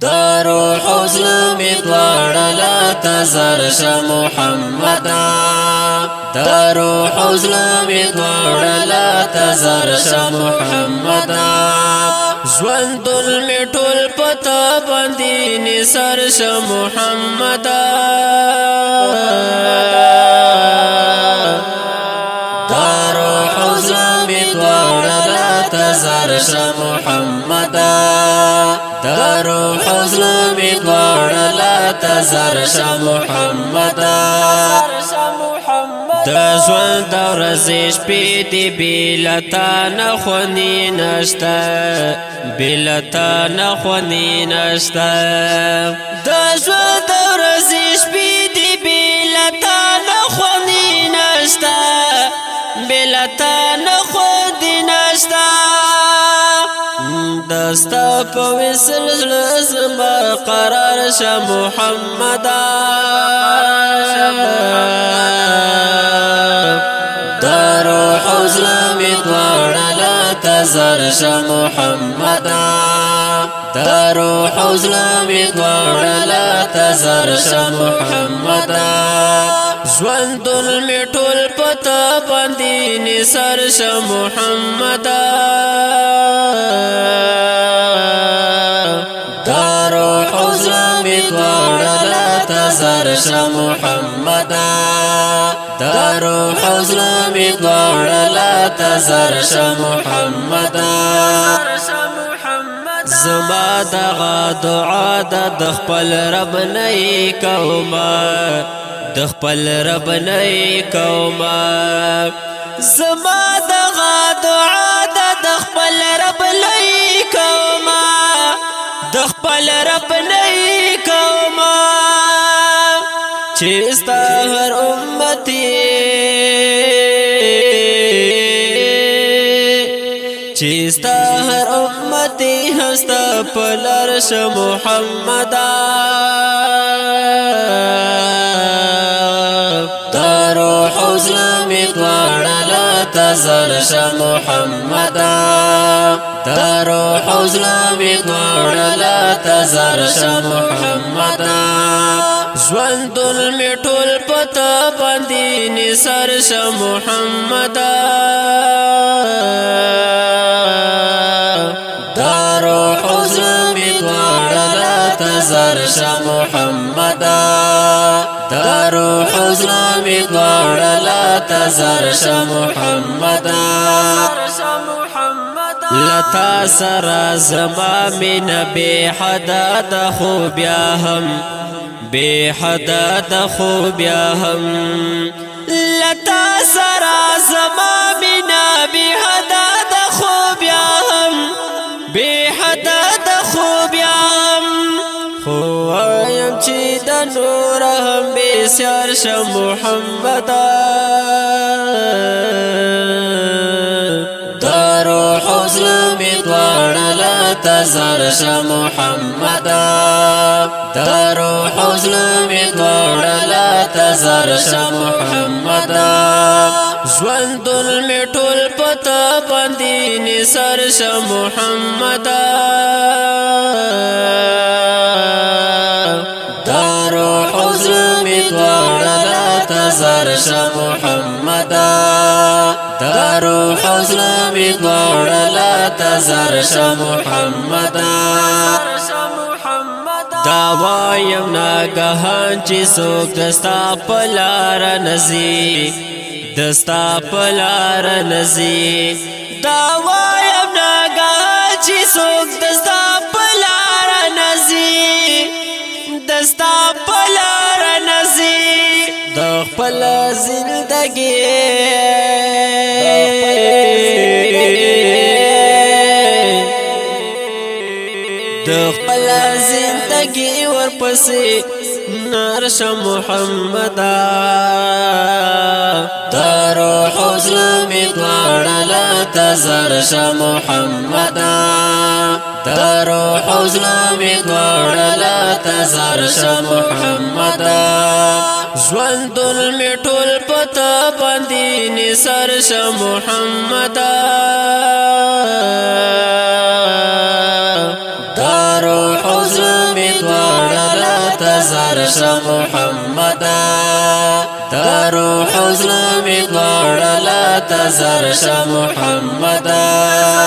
دارو حزن می دوارلا تزرش محمدا دارو حزن می دوارلا تزرش محمدا زوندل می ټول پتا باندې نثرش محمدا دارو حزن می دوارلا تزرش محمدا دارو حزن می دوارلا تزرش محمدا د ژوند ورزش پی دی بیلتا نخونی نشتا بیلتا نخونی نشتا د ژوند ورزش پی دی بیلتا نخونی نشتا بیلتا نخونی نشتا دستا پویسل زما قرار شا محمدا دارو حزن می دوارلا تزرش محمدا دارو حزن می دوارلا تزرش محمدا زوندل می ټول پتا باندې نثرش محمدا دارو حزن می دوارلا تزرش محمدا دارو حزن می دوارلا تزرش محمدا زما دغه دعا د خپل رب نه کوما د خپل رب نه کوما زما دغه دعا د خپل رب نه کوما د خپل رب نه کوما چې ستا هر امتی چې ستا هر امتی هستا پلرش محمدا دارو حزن می دوارلا تزرش محمدا دارو حزن می دوارلا تزرش محمدا زوندل می ټول پتا باندې نثرش محمدا دارو حزن می دوارلا تزرش محمدا دارو حزن می دوارلا تزرش محمدا لتا سرا زما من بی حدا د خوبیا هم بی حدا د خوبیا هم لتا سرا زما من بی حدا د خوبیا هم بی حدا د خوبیا هم خو وایم چې د نور هم بسیار شه محمدا دارو حزن می دوارلا تزرش محمدا دارو حزن می دوارلا تزرش محمدا زوندل می ټول پتا باندې نثرش محمدا دارو حزن می دوارلا تزرش محمدا دارو حزن می دوارلا تزرش محمدا دا وایم ناگهان چې څوک دستا پلار نزی دستا پلار نزی دا وایم ناگهان چې څوک دستا پلار نزی دستا پلار نزی د خپل زندگی د خپل زندگی ورپسې نرش محمدا دارو حزن می دوارلا تزرش محمدا دارو حزن می دوارلا تزرش محمدا زوندل می ټول پتا باندې نثرش محمدا دارو حزن زلمی دوارلا تزارش محمدا دا روح زلمی دوارلا تزارش محمدا